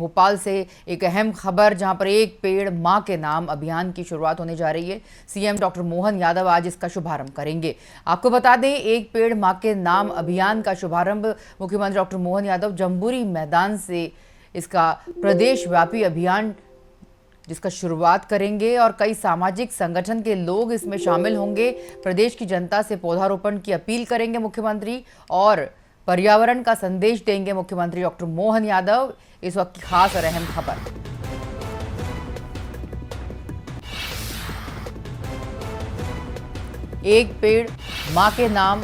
भोपाल से एक अहम खबर, जहां पर एक पेड़ मां के नाम अभियान की शुरुआत होने जा रही है। सीएम डॉक्टर मोहन यादव आज इसका शुभारंभ करेंगे। आपको बता दें, एक पेड़ मां के नाम अभियान का शुभारंभ मुख्यमंत्री डॉक्टर मोहन यादव जम्बूरी मैदान से इसका प्रदेश व्यापी अभियान जिसका शुरुआत करेंगे और कई सामाजिक संगठन के लोग इसमें शामिल होंगे। प्रदेश की जनता से पौधारोपण की अपील करेंगे मुख्यमंत्री और पर्यावरण का संदेश देंगे मुख्यमंत्री डॉक्टर मोहन यादव। इस वक्त की खास और अहम खबर। एक पेड़ मां के नाम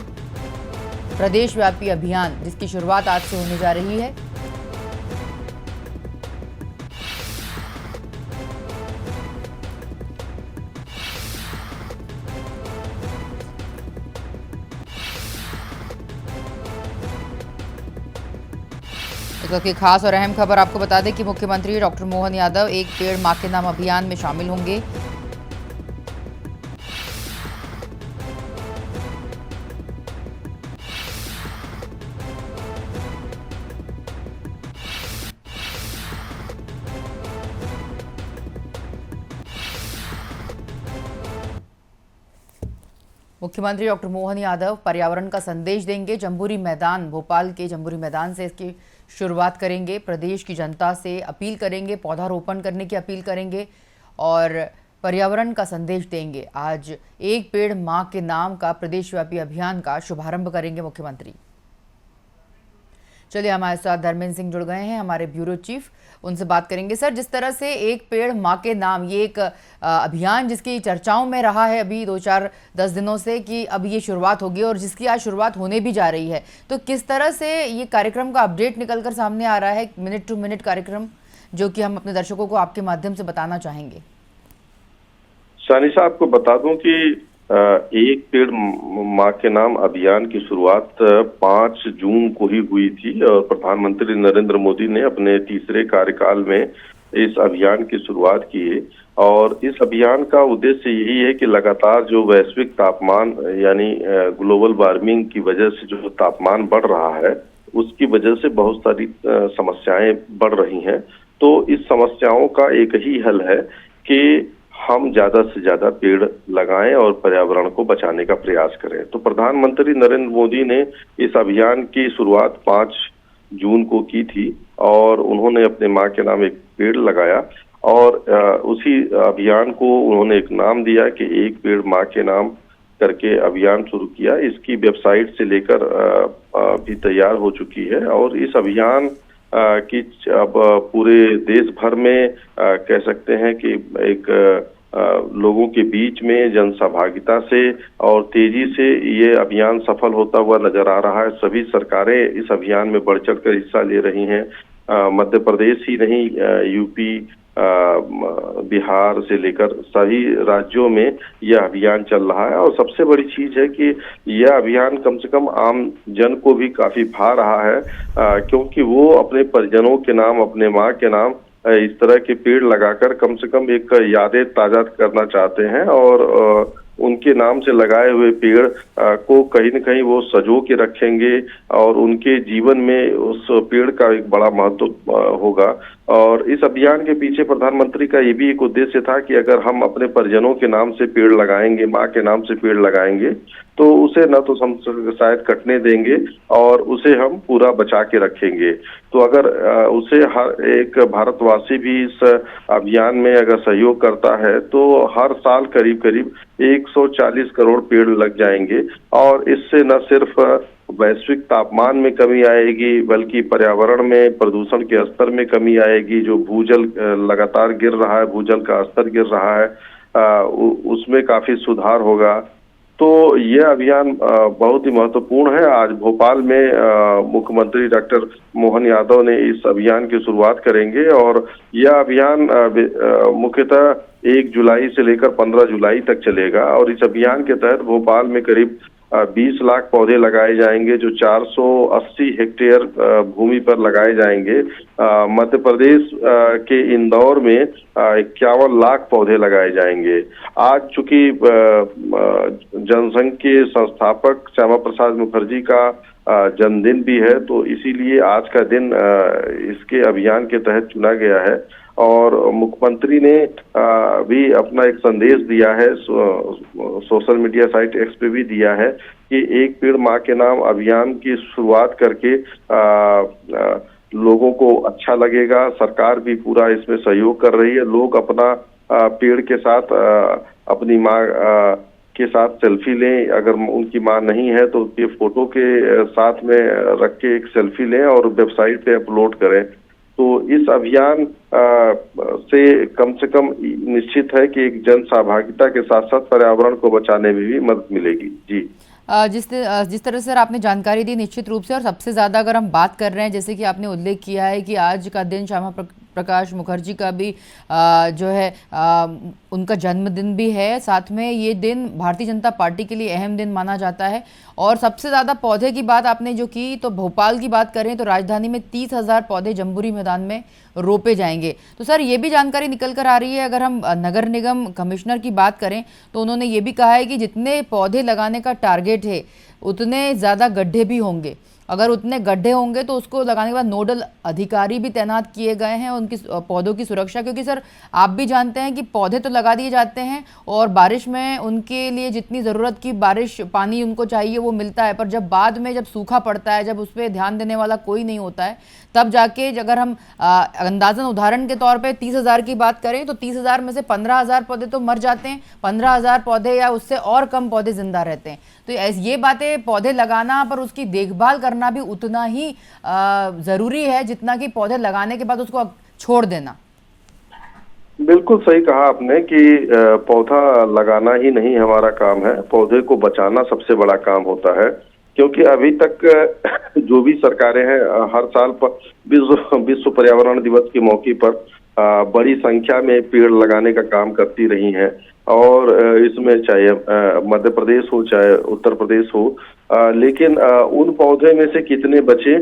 प्रदेश व्यापी अभियान जिसकी शुरुआत आज से होने जा रही है। इस वक्त की खास और अहम खबर आपको बता दें कि मुख्यमंत्री डॉक्टर मोहन यादव एक पेड़ मां के नाम अभियान में शामिल होंगे। मुख्यमंत्री डॉक्टर मोहन यादव पर्यावरण का संदेश देंगे। जम्बूरी मैदान, भोपाल के जम्बूरी मैदान से इसकी शुरुआत करेंगे। प्रदेश की जनता से अपील करेंगे, पौधारोपण करने की अपील करेंगे और पर्यावरण का संदेश देंगे। आज एक पेड़ मां के नाम का प्रदेशव्यापी अभियान का शुभारंभ करेंगे मुख्यमंत्री। चलिए, हमारे साथ धर्मेंद्र सिंह जुड़ गए हैं, हमारे ब्यूरो चीफ, उनसे बात करेंगे। सर, जिस तरह से एक पेड़ मां के नाम, ये एक अभियान जिसकी चर्चाओं में रहा है अभी 2-4-10 दिनों से कि अब ये शुरुआत होगी और जिसकी आज शुरुआत होने भी जा रही है, तो किस तरह से ये कार्यक्रम का अपडेट निकलकर सामने आ रहा है, मिनट टू मिनट कार्यक्रम, जो कि हम अपने दर्शकों को आपके माध्यम से बताना चाहेंगे। सानिशा, आपको बता दूं कि एक पेड़ मां के नाम अभियान की शुरुआत 5 जून को ही हुई थी और प्रधानमंत्री नरेंद्र मोदी ने अपने तीसरे कार्यकाल में इस अभियान की शुरुआत की है। और इस अभियान का उद्देश्य यही है कि लगातार जो वैश्विक तापमान यानी ग्लोबल वार्मिंग की वजह से जो तापमान बढ़ रहा है, उसकी वजह से बहुत सारी समस्याएं बढ़ रही हैं। तो इस समस्याओं का एक ही हल है कि हम ज्यादा से ज्यादा पेड़ लगाएं और पर्यावरण को बचाने का प्रयास करें। तो प्रधानमंत्री नरेंद्र मोदी ने इस अभियान की शुरुआत 5 जून को की थी और उन्होंने अपने मां के नाम एक पेड़ लगाया और उसी अभियान को उन्होंने एक नाम दिया कि एक पेड़ मां के नाम करके अभियान शुरू किया। इसकी वेबसाइट से लेकर भी तैयार हो चुकी है और इस अभियान कि अब पूरे देश भर में कह सकते हैं कि एक लोगों के बीच में जन सहभागिता से और तेजी से ये अभियान सफल होता हुआ नजर आ रहा है। सभी सरकारें इस अभियान में बढ़ चढ़कर हिस्सा ले रही हैं। मध्य प्रदेश ही नहीं, यूपी, बिहार से लेकर सभी राज्यों में यह अभियान चल रहा है। और सबसे बड़ी चीज है कि यह अभियान कम से कम आम जन को भी काफी भा रहा है, क्योंकि वो अपने परिजनों के नाम, अपने माँ के नाम इस तरह के पेड़ लगाकर कम से कम एक यादें ताजा करना चाहते हैं और उनके नाम से लगाए हुए पेड़ को कहीं न कहीं वो सजो के रखेंगे और उनके जीवन में उस पेड़ का एक बड़ा महत्व होगा। और इस अभियान के पीछे प्रधानमंत्री का ये भी एक उद्देश्य था कि अगर हम अपने परिजनों के नाम से पेड़ लगाएंगे, माँ के नाम से पेड़ लगाएंगे, तो उसे न तो हम शायद कटने देंगे और उसे हम पूरा बचा के रखेंगे। तो अगर उसे हर एक भारतवासी भी इस अभियान में अगर सहयोग करता है तो हर साल करीब करीब 140 करोड़ पेड़ लग जाएंगे और इससे न सिर्फ वैश्विक तापमान में कमी आएगी बल्कि पर्यावरण में प्रदूषण के स्तर में कमी आएगी। जो भूजल लगातार गिर रहा है, भूजल का स्तर गिर रहा है, उसमें काफी सुधार होगा। तो यह अभियान बहुत ही महत्वपूर्ण है। आज भोपाल में मुख्यमंत्री डॉक्टर मोहन यादव ने इस अभियान की शुरुआत करेंगे और यह अभियान मुख्यतः 1 जुलाई से लेकर 15 जुलाई तक चलेगा और इस अभियान के तहत भोपाल में करीब 20 लाख पौधे लगाए जाएंगे जो 480 हेक्टेयर भूमि पर लगाए जाएंगे। मध्य प्रदेश के इंदौर में 51 लाख पौधे लगाए जाएंगे। आज चूंकि जनसंघ के संस्थापक श्यामा प्रसाद मुखर्जी का जन्मदिन भी है, तो इसीलिए आज का दिन इसके अभियान के तहत चुना गया है। और मुख्यमंत्री ने भी अपना एक संदेश दिया है, सोशल मीडिया साइट एक्स पे भी दिया है कि एक पेड़ माँ के नाम अभियान की शुरुआत करके लोगों को अच्छा लगेगा। सरकार भी पूरा इसमें सहयोग कर रही है। लोग अपना पेड़ के साथ अपनी माँ के साथ सेल्फी लें, अगर उनकी माँ नहीं है तो उनके फोटो के साथ में रख के एक सेल्फी लें और वेबसाइट पे अपलोड करें। तो इस अभियान से कम निश्चित है कि एक जन सहभागिता के साथ साथ पर्यावरण को बचाने में भी मदद मिलेगी। जी, जिस तरह से आपने जानकारी दी, निश्चित रूप से, और सबसे ज़्यादा अगर हम बात कर रहे हैं, जैसे कि आपने उल्लेख किया है कि आज का दिन श्यामा प्रकाश मुखर्जी का भी जो है उनका जन्मदिन भी है, साथ में ये दिन भारतीय जनता पार्टी के लिए अहम दिन माना जाता है। और सबसे ज़्यादा पौधे की बात आपने जो की, तो भोपाल की बात करें तो राजधानी में 30,000 पौधे जम्बूरी मैदान में रोपे जाएंगे। तो सर, ये भी जानकारी निकल कर आ रही है, अगर हम नगर निगम कमिश्नर की बात करें तो उन्होंने ये भी कहा है कि जितने पौधे लगाने का टारगेट है उतने ज़्यादा गड्ढे भी होंगे। अगर उतने गड्ढे होंगे तो उसको लगाने के बाद नोडल अधिकारी भी तैनात किए गए हैं उनकी पौधों की सुरक्षा, क्योंकि सर आप भी जानते हैं कि पौधे तो लगा दिए जाते हैं और बारिश में उनके लिए जितनी ज़रूरत की बारिश पानी उनको चाहिए वो मिलता है, पर जब बाद में जब सूखा पड़ता है, जब उस पर ध्यान देने वाला कोई नहीं होता है, तब जाके अगर हम अंदाजन उदाहरण के तौर पे 30,000 की बात करें तो 30,000 में से 15,000 पौधे तो मर जाते हैं, 15,000 पौधे या उससे और कम पौधे जिंदा रहते हैं। तो ये बातें, पौधे लगाना पर उसकी देखभाल करना भी उतना ही जरूरी है जितना कि पौधे लगाने के बाद उसको छोड़ देना। बिल्कुल सही कहा आपने कि पौधा लगाना ही नहीं हमारा काम है, पौधे को बचाना सबसे बड़ा काम होता है। क्योंकि अभी तक जो भी सरकारें हैं हर साल पर विश्व पर्यावरण दिवस के मौके पर बड़ी संख्या में पेड़ लगाने का काम करती रही हैं। और इसमें चाहे मध्य प्रदेश हो चाहे उत्तर प्रदेश हो, लेकिन उन पौधे में से कितने बचे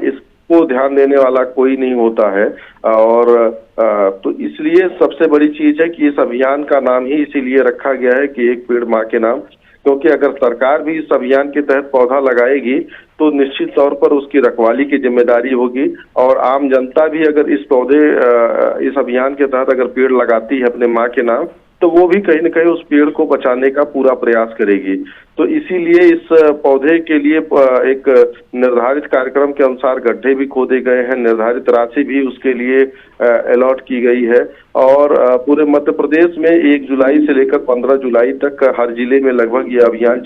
इसको ध्यान देने वाला कोई नहीं होता है। और तो इसलिए सबसे बड़ी चीज है कि इस अभियान का नाम ही इसीलिए रखा गया है कि एक पेड़ माँ के नाम, क्योंकि अगर सरकार भी इस अभियान के तहत पौधा लगाएगी तो निश्चित तौर पर उसकी रखवाली की जिम्मेदारी होगी। और आम जनता भी अगर इस अभियान के तहत अगर पेड़ लगाती है अपने माँ के नाम, तो वो भी कहीं न कहीं उस पेड़ को बचाने का पूरा प्रयास करेगी। तो इसीलिए इस पौधे के लिए एक निर्धारित कार्यक्रम के अनुसार गड्ढे भी खोदे गए हैं, निर्धारित राशि भी उसके लिए अलॉट की गई है। और पूरे मध्य प्रदेश में 1 जुलाई से लेकर 15 जुलाई तक हर जिले में लगभग ये अभियान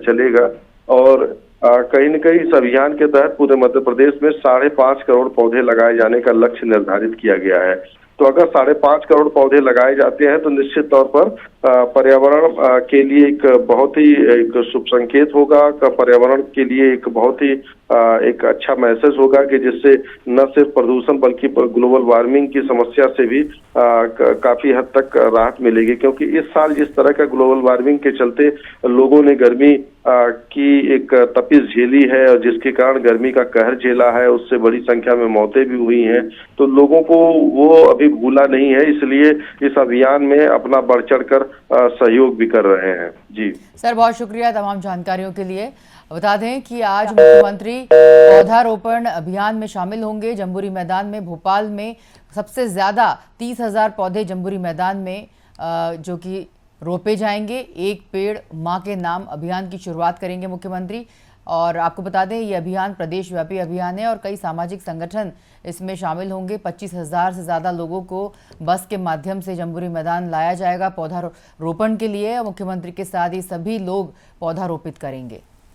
चलेगा। और कहीं न कहीं इस अभियान के तहत पूरे मध्य प्रदेश में 5.5 करोड़ पौधे लगाए जाने का लक्ष्य निर्धारित किया गया है। तो अगर 5.5 करोड़ पौधे लगाए जाते हैं तो निश्चित तौर पर पर्यावरण के लिए एक बहुत ही एक शुभ संकेत होगा, पर्यावरण के लिए एक बहुत ही एक अच्छा मैसेज होगा कि जिससे न सिर्फ प्रदूषण बल्कि ग्लोबल वार्मिंग की समस्या से भी काफी हद तक राहत मिलेगी। क्योंकि इस साल जिस तरह का ग्लोबल वार्मिंग के चलते लोगों ने गर्मी की एक तपिश झेली है और जिसके कारण गर्मी का कहर झेला है, उससे बड़ी संख्या में मौतें भी हुई हैं। तो लोगों को वो अभी भूला नहीं है, इसलिए इस अभियान में अपना बढ़ चढ़कर सहयोग भी कर रहे हैं। जी सर, बहुत शुक्रिया तमाम जानकारियों के लिए। बता दें कि आज मुख्यमंत्री पौधारोपण अभियान में शामिल होंगे। जम्बूरी मैदान में, भोपाल में सबसे ज्यादा 30,000 पौधे जम्बूरी मैदान में जो कि रोपे जाएंगे। एक पेड़ माँ के नाम अभियान की शुरुआत करेंगे मुख्यमंत्री। और आपको बता दें, ये अभियान प्रदेशव्यापी अभियान है और कई सामाजिक संगठन इसमें शामिल होंगे। 25,000 से ज़्यादा लोगों को बस के माध्यम से जम्बूरी मैदान लाया जाएगा पौधा रोपण के लिए। मुख्यमंत्री के साथ ही सभी लोग पौधा रोपित करेंगे।